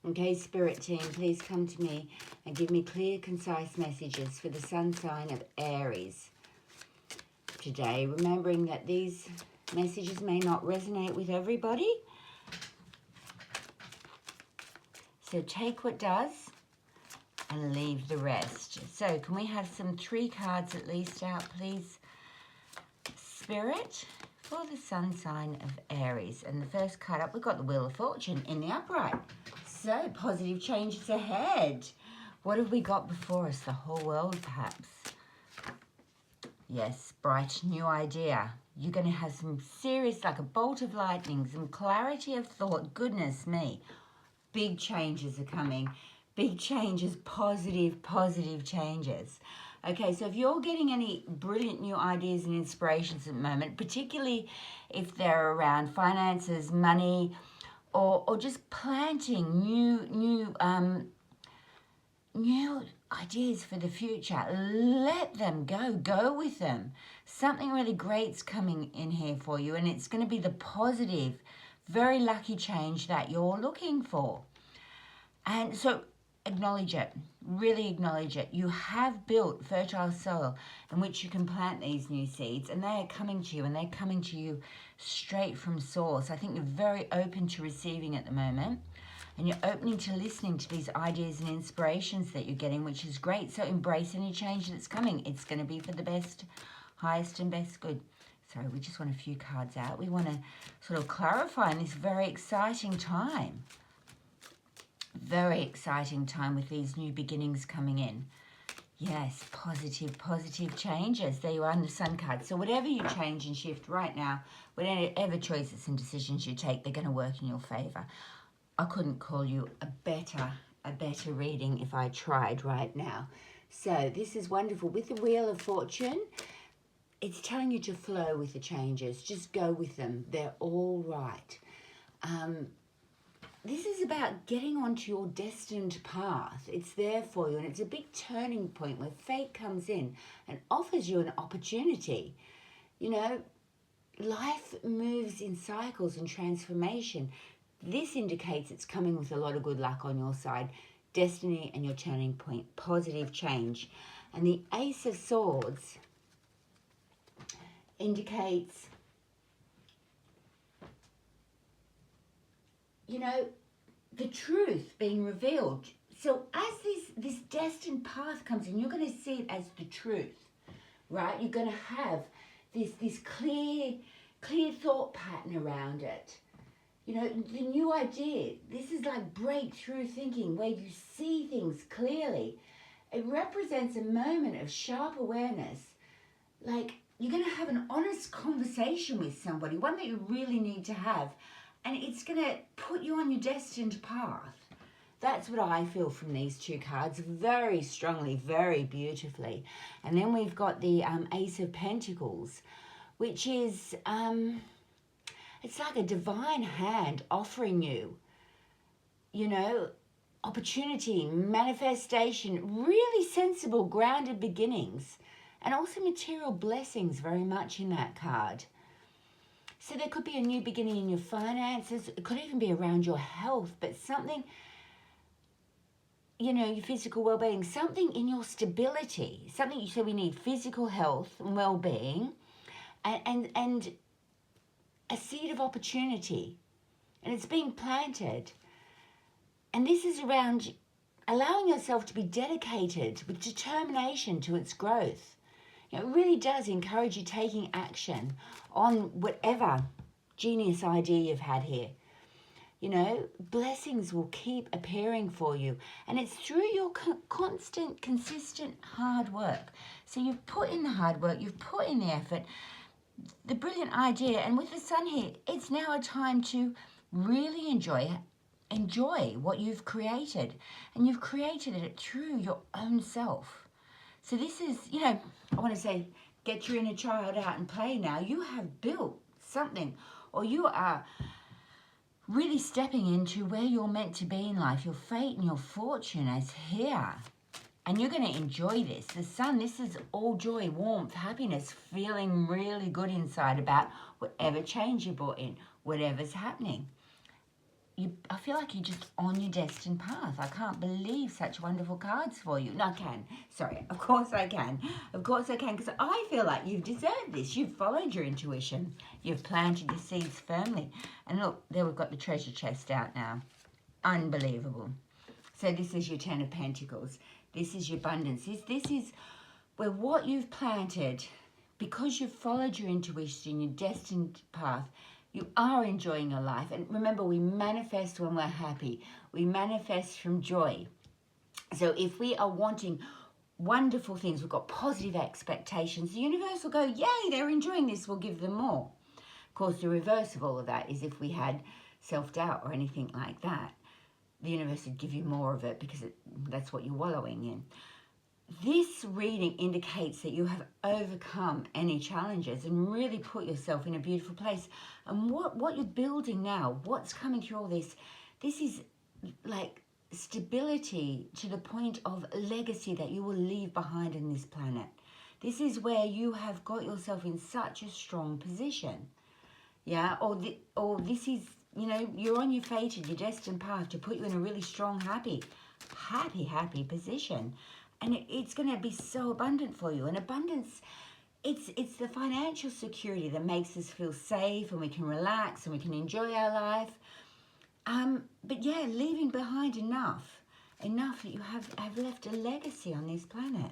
Okay, Spirit team, please come to me and give me clear, concise messages for the sun sign of Aries today. Remembering that these messages may not resonate with everybody. So take what does and leave the rest. So can we have some 3 cards at least out, please, Spirit, for the sun sign of Aries? And the first card up, we've got the Wheel of Fortune in the upright. So positive changes ahead. What have we got before us? The whole world, perhaps. Yes, bright new idea. You're going to have some serious, like a bolt of lightning, some clarity of thought. Goodness me. Big changes are coming. Big changes, positive changes. Okay, so if you're getting any brilliant new ideas and inspirations at the moment, particularly if they're around finances, money, or just planting new ideas for the future, let them go with them. Something really great's coming in here for you, and it's going to be the positive, very lucky change that you're looking for. And so acknowledge it, really acknowledge it. You have built fertile soil in which you can plant these new seeds, and they are coming to you, and they're coming to you straight from source. I think you're very open to receiving at the moment, and you're opening to listening to these ideas and inspirations that you're getting, which is great. So embrace any change that's coming. It's going to be for the best, highest and best good. So we just want a few cards out. We want to sort of clarify in this very exciting time. Very exciting time with these new beginnings coming in. Yes, positive changes. There you are on the Sun card. So whatever you change and shift right now, whatever choices and decisions you take, they're going to work in your favor. I couldn't call you a better reading if I tried right now. So this is wonderful. With the Wheel of Fortune, it's telling you to flow with the changes. Just go with them. They're all right. This is about getting onto your destined path. It's there for you, and it's a big turning point where fate comes in and offers you an opportunity. You know, life moves in cycles and transformation. This indicates it's coming with a lot of good luck on your side. Destiny and your turning point, positive change. And the Ace of Swords indicates, you know, the truth being revealed. So as this destined path comes in, you're going to see it as the truth, right? You're going to have this clear thought pattern around it. You know, the new idea, this is like breakthrough thinking where you see things clearly. It represents a moment of sharp awareness. Like you're going to have an honest conversation with somebody, one that you really need to have. And it's going to put you on your destined path. That's what I feel from these 2 cards, very strongly, very beautifully. And then we've got the Ace of Pentacles, which is, it's like a divine hand offering you, you know, opportunity, manifestation, really sensible, grounded beginnings, and also material blessings very much in that card. So there could be a new beginning in your finances. It could even be around your health, but something, you know, your physical well-being, something in your stability, something. So we need physical health and well-being, and a seed of opportunity, and it's being planted. And this is around allowing yourself to be dedicated with determination to its growth. You know, it really does encourage you taking action on whatever genius idea you've had here. You know, blessings will keep appearing for you. And it's through your constant, consistent hard work. So you've put in the hard work, you've put in the effort, the brilliant idea. And with the Sun here, it's now a time to really enjoy what you've created. And you've created it through your own self. So this is, you know, I want to say, get your inner child out and play now. You have built something, or you are really stepping into where you're meant to be in life. Your fate and your fortune is here. And you're going to enjoy this. The Sun, this is all joy, warmth, happiness, feeling really good inside about whatever change you brought in, whatever's happening. I feel like you're just on your destined path. I can't believe such wonderful cards for you. No, I can. Sorry, of course I can. Of course I can, because I feel like you've deserved this. You've followed your intuition. You've planted your seeds firmly. And look, there we've got the treasure chest out now. Unbelievable. So this is your Ten of Pentacles. This is your abundance. This is where what you've planted, because you've followed your intuition, your destined path, you are enjoying your life. And remember, we manifest when we're happy. We manifest from joy. So if we are wanting wonderful things, we've got positive expectations, the universe will go, yay, they're enjoying this, we'll give them more. Of course, the reverse of all of that is if we had self-doubt or anything like that, the universe would give you more of it because that's what you're wallowing in. This reading indicates that you have overcome any challenges and really put yourself in a beautiful place. And what you're building now, what's coming through all this is like stability to the point of legacy that you will leave behind in this planet. This is where you have got yourself in such a strong position. Yeah, or this is, you know, you're on your fated, your destined path to put you in a really strong, happy position. And it's going to be so abundant for you. And abundance, it's the financial security that makes us feel safe and we can relax and we can enjoy our life. But yeah, leaving behind enough that you have left a legacy on this planet.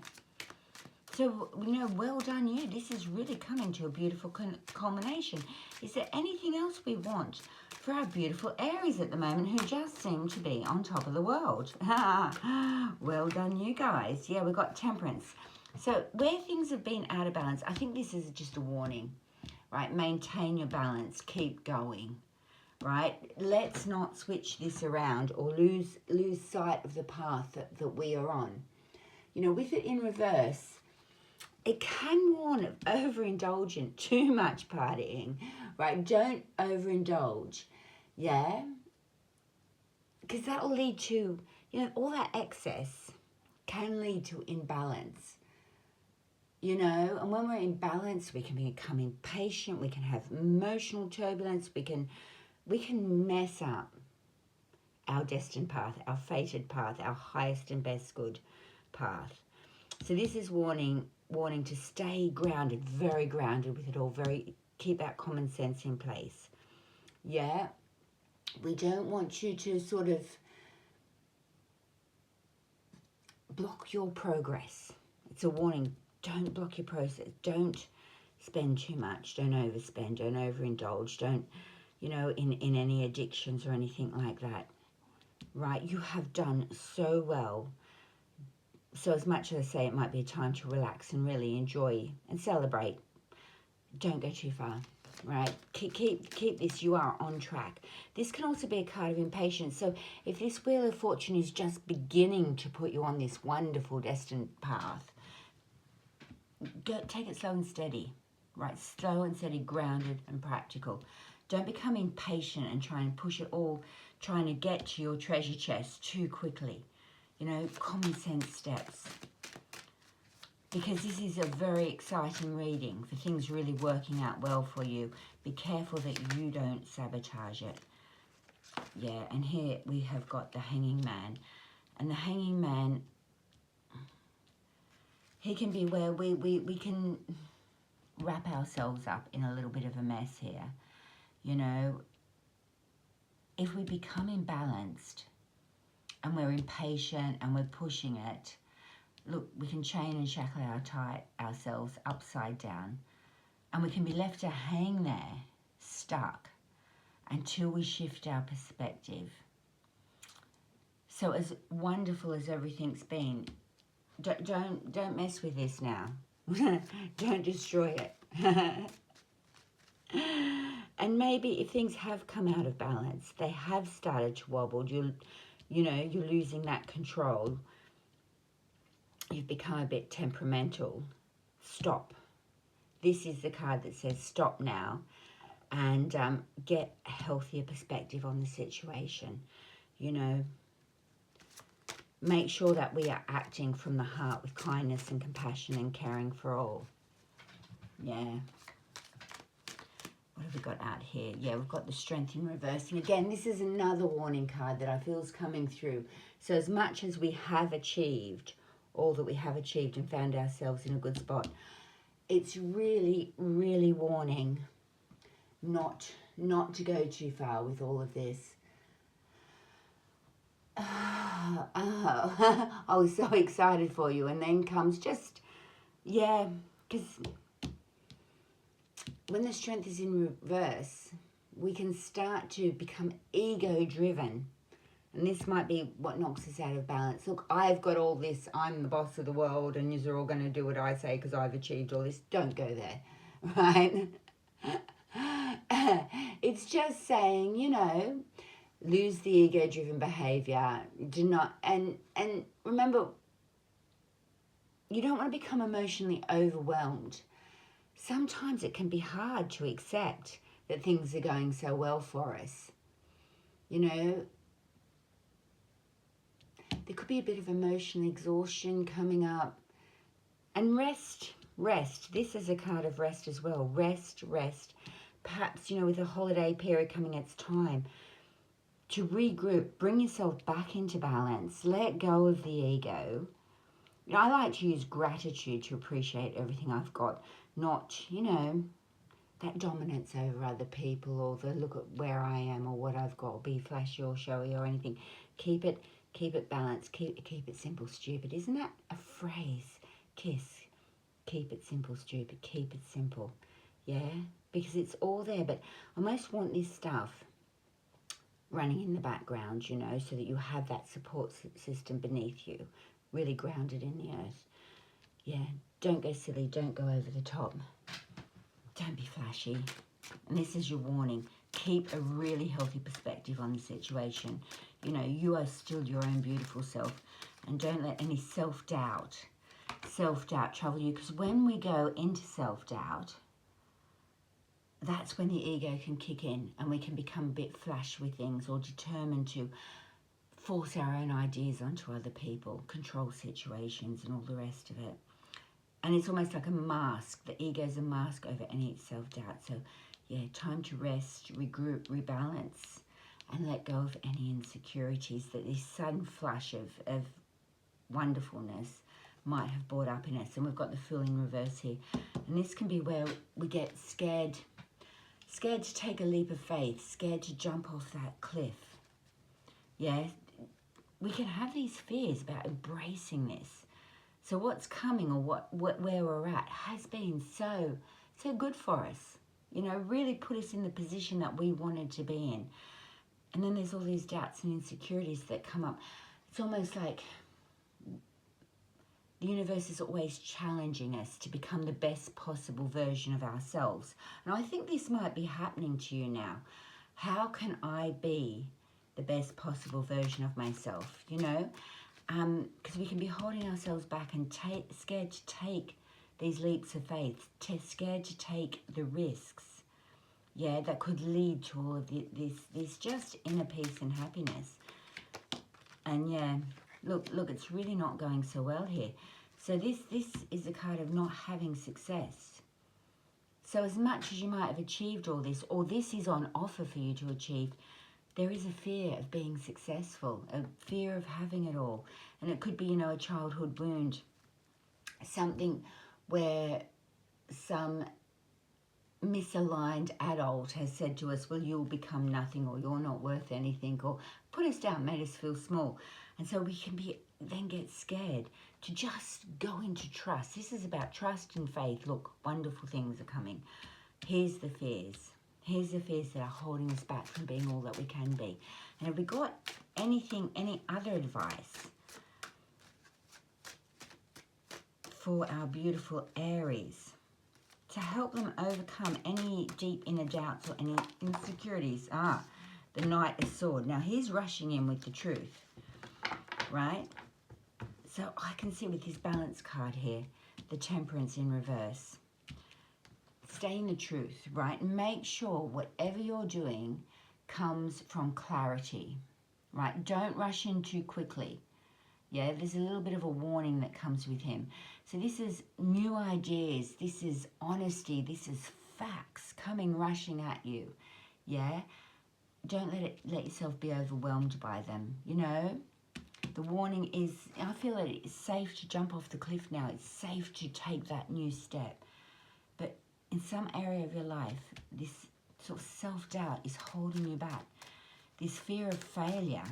So, you know, well done you. This is really coming to a beautiful culmination. Is there anything else we want for our beautiful Aries at the moment who just seem to be on top of the world? Well done you guys. Yeah, we've got Temperance. So where things have been out of balance, I think this is just a warning, right? Maintain your balance. Keep going, right? Let's not switch this around or lose sight of the path that we are on. You know, with it in reverse, it can warn of overindulgent, too much partying, right? Don't overindulge, yeah? Because that will lead to, you know, all that excess can lead to imbalance, you know? And when we're in balance, we can become impatient, we can have emotional turbulence, we can mess up our destined path, our fated path, our highest and best good path. So this is warning to stay grounded, very grounded with it all, keep that common sense in place. Yeah, we don't want you to sort of block your progress. It's a warning, don't block your process, don't spend too much, don't overspend, don't overindulge, don't, you know, in any addictions or anything like that, right? You have done so well. So as much as I say it might be a time to relax and really enjoy and celebrate, don't go too far, right? Keep this, you are on track. This can also be a card of impatience. So if this Wheel of Fortune is just beginning to put you on this wonderful destined path, take it slow and steady, right? Slow and steady, grounded and practical. Don't become impatient and try and push it all, trying to get to your treasure chest too quickly. You know, common sense steps. Because this is a very exciting reading for things really working out well for you. Be careful that you don't sabotage it. Yeah, and here we have got the Hanging Man. And the Hanging Man, he can be where we can wrap ourselves up in a little bit of a mess here. You know, if we become imbalanced, and we're impatient and we're pushing it, look, we can chain and shackle ourselves upside down, and we can be left to hang there, stuck, until we shift our perspective. So as wonderful as everything's been, don't mess with this now. Don't destroy it. And maybe if things have come out of balance, they have started to wobble, you know, you're losing that control, you've become a bit temperamental, stop. This is the card that says stop now and get a healthier perspective on the situation. You know, make sure that we are acting from the heart with kindness and compassion and caring for all. Yeah. what have we got out here? Yeah, we've got the Strength in reverse. And again, this is another warning card that I feel is coming through. So as much as we have achieved all that we have achieved and found ourselves in a good spot, it's really, really warning not to go too far with all of this. I was so excited for you, and then comes just, yeah, because when the Strength is in reverse, we can start to become ego-driven. And this might be what knocks us out of balance. Look, I've got all this. I'm the boss of the world, and you're all going to do what I say because I've achieved all this. Don't go there, right? It's just saying, you know, lose the ego-driven behavior. Do not, and remember, you don't want to become emotionally overwhelmed. Sometimes it can be hard to accept that things are going so well for us. You know, there could be a bit of emotional exhaustion coming up. And rest. This is a card of rest as well. Rest. Perhaps, you know, with a holiday period coming, it's time to regroup, bring yourself back into balance, let go of the ego. You know, I like to use gratitude to appreciate everything I've got, not, you know, that dominance over other people or the look at where I am or what I've got, be flashy or showy or anything. Keep it balanced, keep it simple, stupid. Isn't that a phrase? Kiss. Keep it simple, stupid. Keep it simple. Yeah? Because it's all there, but I almost want this stuff running in the background, you know, so that you have that support system beneath you, really grounded in the earth. Yeah, don't go silly, don't go over the top. Don't be flashy. And this is your warning. Keep a really healthy perspective on the situation. You know, you are still your own beautiful self. And don't let any self-doubt trouble you. Because when we go into self-doubt, that's when the ego can kick in and we can become a bit flash with things or determined to force our own ideas onto other people, control situations and all the rest of it. And it's almost like a mask. The ego's a mask over any self-doubt. So, yeah, time to rest, regroup, rebalance, and let go of any insecurities that this sudden flash of wonderfulness might have brought up in us. And we've got the Fool in reverse here. And this can be where we get scared to take a leap of faith, scared to jump off that cliff. Yeah, we can have these fears about embracing this. So what's coming or where we're at has been so good for us. You know, really put us in the position that we wanted to be in. And then there's all these doubts and insecurities that come up. It's almost like the universe is always challenging us to become the best possible version of ourselves. And I think this might be happening to you now. How can I be the best possible version of myself, you know? Because we can be holding ourselves back and scared to take these leaps of faith, scared to take the risks, yeah, that could lead to all of this just inner peace and happiness. And yeah, look, it's really not going so well here. So this is a card of not having success. So as much as you might have achieved all this, or this is on offer for you to achieve, there is a fear of being successful, a fear of having it all. And it could be, you know, a childhood wound, something where some misaligned adult has said to us, well, you'll become nothing, or you're not worth anything, or put us down, made us feel small. And so we can then get scared to just go into trust. This is about trust and faith. Look, wonderful things are coming. Here's the fears. Here's the fears that are holding us back from being all that we can be. And have we got any other advice for our beautiful Aries to help them overcome any deep inner doubts or any insecurities? The Knight of Swords. Now, he's rushing in with the truth, right? So I can see with his balance card here, the Temperance in reverse. Stay in the truth, right? Make sure whatever you're doing comes from clarity, right? Don't rush in too quickly. Yeah, there's a little bit of a warning that comes with him. So this is new ideas. This is honesty. This is facts coming rushing at you. Yeah? Don't let yourself be overwhelmed by them. You know, the warning is, I feel that it's safe to jump off the cliff now. It's safe to take that new step. But in some area of your life, this sort of self-doubt is holding you back. This fear of failure.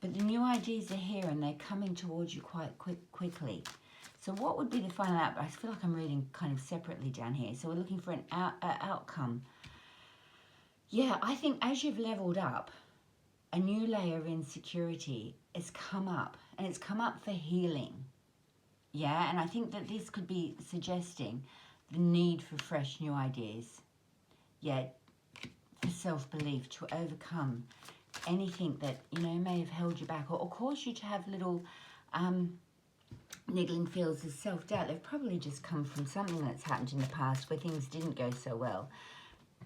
But the new ideas are here and they're coming towards you quite quickly. So what would be the final outcome? I feel like I'm reading kind of separately down here. So we're looking for an outcome. Yeah, I think as you've leveled up, a new layer of insecurity has come up. And it's come up for healing. Yeah, and I think that this could be suggesting the need for fresh new ideas. Yeah, for self-belief, to overcome anything that, you know, may have held you back or caused you to have little niggling feels of self-doubt. They've probably just come from something that's happened in the past where things didn't go so well.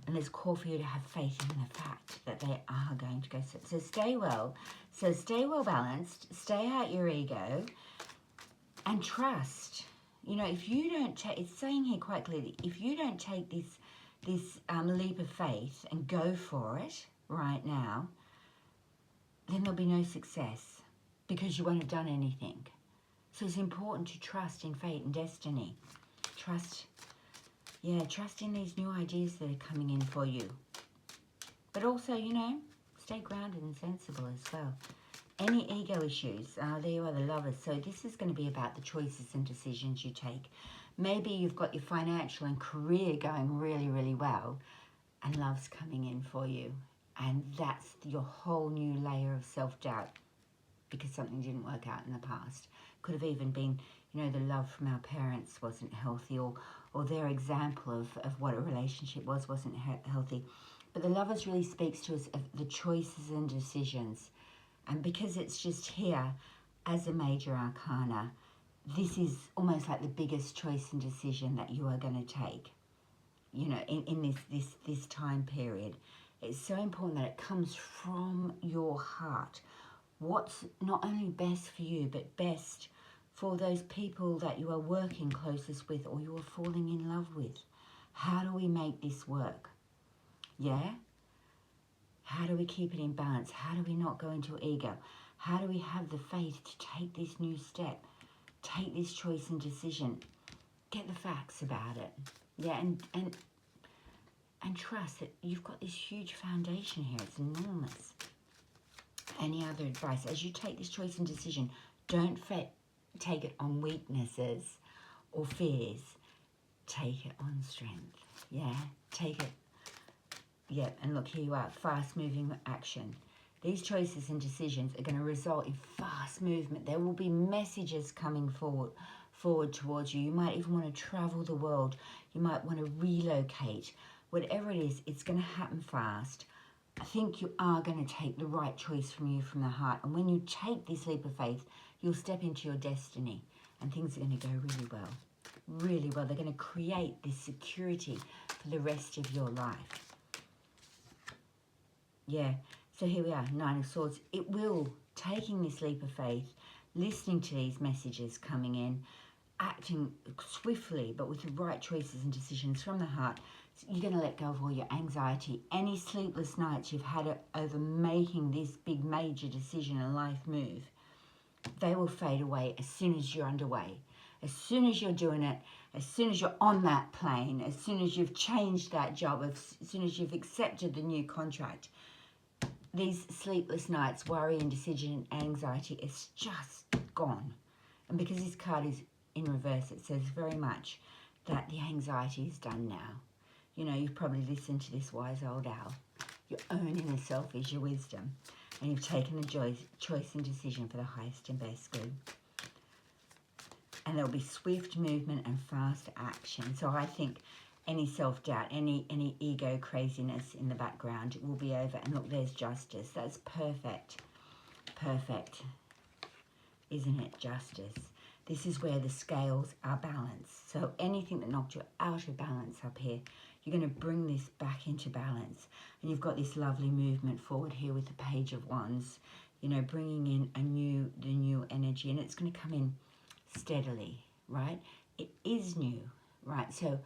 And there's core for you to have faith in the fact that they are going to go so stay well. So stay well balanced, stay out your ego, and trust. You know, if you don't take, it's saying here quite clearly, if you don't take this leap of faith and go for it right now, then there'll be no success because you won't have done anything. So it's important to trust in fate and destiny. Trust in these new ideas that are coming in for you. But also, you know, stay grounded and sensible as well. Any ego issues, there you are, the Lovers. So this is going to be about the choices and decisions you take. Maybe you've got your financial and career going really, really well, and love's coming in for you. And that's your whole new layer of self-doubt because something didn't work out in the past. Could have even been, you know, the love from our parents wasn't healthy, or their example of what a relationship wasn't healthy. But the Lovers really speaks to us of the choices and decisions. And because it's just here as a major arcana, this is almost like the biggest choice and decision that you are going to take, you know, in this time period. It's so important that it comes from your heart. What's not only best for you, but best for those people that you are working closest with or you are falling in love with. How do we make this work? Yeah? How do we keep it in balance? How do we not go into ego? How do we have the faith to take this new step? Take this choice and decision. Get the facts about it. Yeah, and trust that you've got this huge foundation here. It's enormous. Any other advice? As you take this choice and decision, don't take it on weaknesses or fears. Take it on strength. Yeah, take it. Yeah, and look, here you are, fast-moving action. These choices and decisions are going to result in fast movement. There will be messages coming forward towards you. You might even want to travel the world. You might want to relocate. Whatever it is, it's going to happen fast. I think you are going to take the right choice from the heart. And when you take this leap of faith, you'll step into your destiny. And things are going to go really well. Really well. They're going to create this security for the rest of your life. Yeah, so here we are, Nine of Swords. It will, taking this leap of faith, listening to these messages coming in, acting swiftly, but with the right choices and decisions from the heart, you're going to let go of all your anxiety. Any sleepless nights you've had over making this big major decision and life move, they will fade away as soon as you're underway. As soon as you're doing it, as soon as you're on that plane, as soon as you've changed that job, as soon as you've accepted the new contract, these sleepless nights, worry, indecision, anxiety is just gone. And because this card is in reverse, it says very much that the anxiety is done now. You know, you've probably listened to this wise old owl. Your own inner self is your wisdom. And you've taken the choice and decision for the highest and best good. And there'll be swift movement and fast action. So I think any self-doubt, any ego craziness in the background will be over. And look, there's justice. That's perfect. Perfect. Isn't it? Justice. This is where the scales are balanced. So anything that knocked you out of balance up here, you're going to bring this back into balance. And you've got this lovely movement forward here with the Page of Wands, you know, bringing in the new energy. And it's going to come in steadily, right? It is new, right? So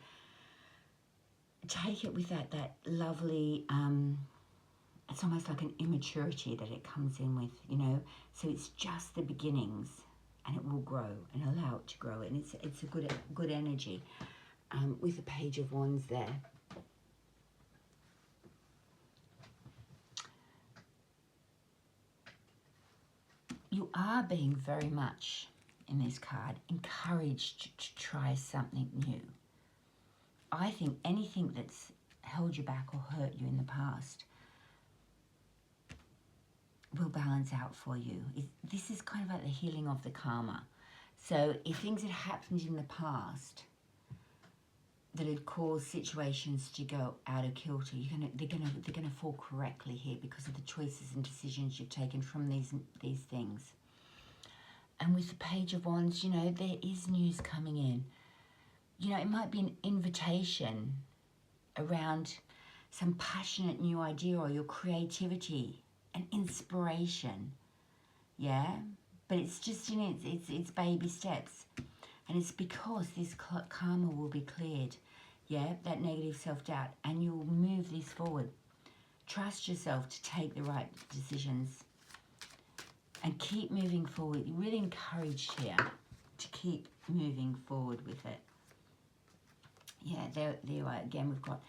take it with that lovely, it's almost like an immaturity that it comes in with, you know. So it's just the beginnings, and it will grow, and allow it to grow, and it's a good energy. With the Page of Wands there. You are being very much, in this card, encouraged to try something new. I think anything that's held you back or hurt you in the past will balance out for you. This is kind of like the healing of the karma. So if things had happened in the past that had caused situations to go out of kilter, they're gonna fall correctly here because of the choices and decisions you've taken from these things. And with the Page of Wands, you know, there is news coming in. You know, it might be an invitation around some passionate new idea or your creativity and inspiration. Yeah, but it's just, you know, it's baby steps, and it's because this karma will be cleared. Yeah, that negative self-doubt, and you'll move this forward. Trust yourself to take the right decisions and keep moving forward. You're really encouraged here to keep moving forward with it. Yeah, there you are. Again, we've got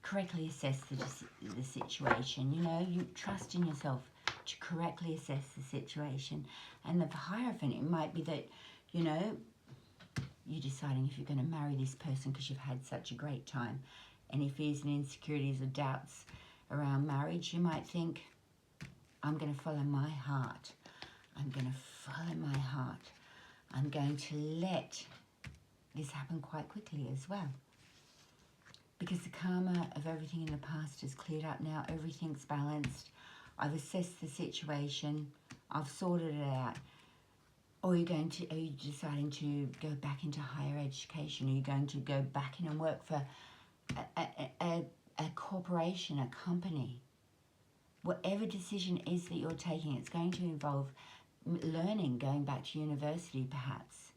correctly assess the situation. You know, you trust in yourself to correctly assess the situation. And the Hierophant, it might be that, you know, you're deciding if you're going to marry this person because you've had such a great time. Any fears and insecurities or doubts around marriage, you might think, I'm going to follow my heart. I'm going to follow my heart. I'm going to let this happen quite quickly as well. Because the karma of everything in the past is cleared up now. Everything's balanced. I've assessed the situation. I've sorted it out. Or are you deciding to go back into higher education? Are you going to go back in and work for a corporation, a company? Whatever decision is that you're taking, it's going to involve learning, going back to university perhaps,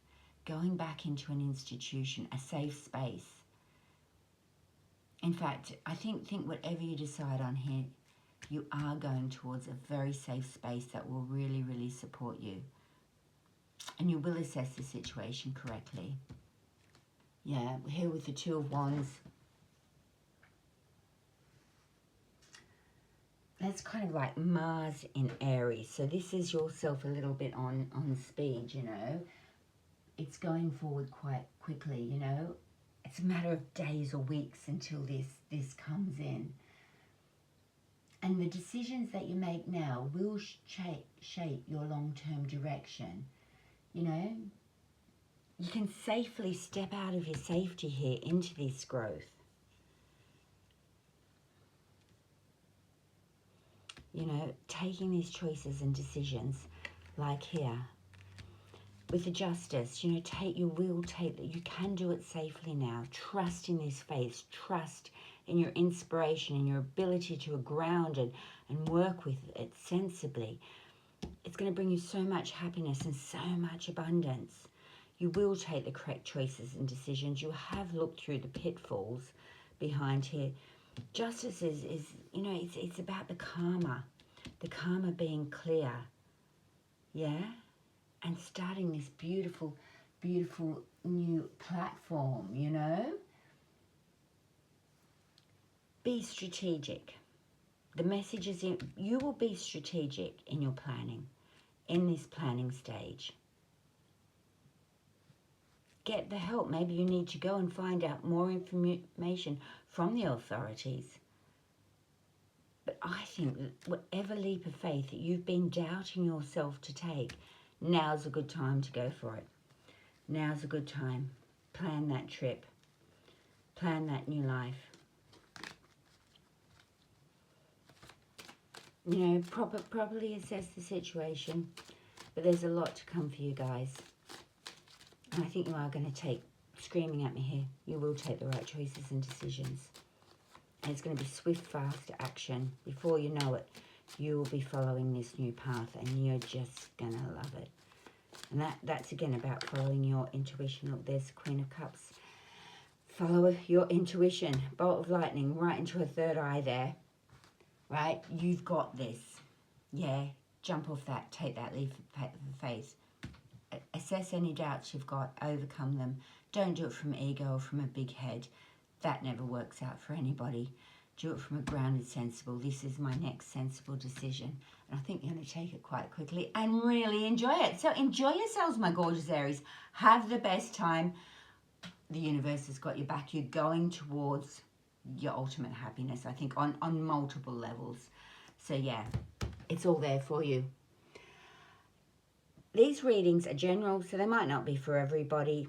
going back into an institution, a safe space. In fact, I think whatever you decide on here, you are going towards a very safe space that will really, really support you. And you will assess the situation correctly. Yeah, we're here with the Two of Wands. That's kind of like Mars in Aries. So this is yourself a little bit on speed, you know. It's going forward quite quickly, you know. It's a matter of days or weeks until this comes in. And the decisions that you make now will shape your long-term direction. You know, you can safely step out of your safety here into this growth. You know, taking these choices and decisions, like here. With the Justice, you know, you can do it safely now. Trust in this faith. Trust in your inspiration and your ability to ground it and work with it sensibly. It's going to bring you so much happiness and so much abundance. You will take the correct choices and decisions. You have looked through the pitfalls behind here. Justice is you know, it's about the karma being clear. Yeah? And starting this beautiful, beautiful new platform, you know? Be strategic. The message is you will be strategic in your planning, in this planning stage. Get the help. Maybe you need to go and find out more information from the authorities. But I think that whatever leap of faith that you've been doubting yourself to take, now's a good time to go for it. Now's a good time. Plan that trip. Plan that new life. You know, properly assess the situation. But there's a lot to come for you guys. And I think you are going to take, screaming at me here, you will take the right choices and decisions. And it's going to be swift, fast action. Before you know it, you will be following this new path and you're just going to love it. And that's again about following your intuition. Look, there's the Queen of Cups. Follow your intuition. Bolt of lightning right into her third eye there. Right? You've got this. Yeah. Jump off that. Take that leap of faith. Assess any doubts you've got. Overcome them. Don't do it from ego or from a big head. That never works out for anybody. Do it from a grounded, sensible, this is my next sensible decision. And I think you're going to take it quite quickly and really enjoy it. So enjoy yourselves, my gorgeous Aries. Have the best time. The universe has got your back. You're going towards your ultimate happiness, I think, on multiple levels. So yeah, it's all there for you. These readings are general, so they might not be for everybody.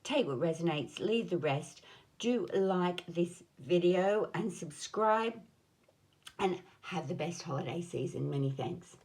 Take what resonates, leave the rest. Do like this video and subscribe, and have the best holiday season. Many thanks.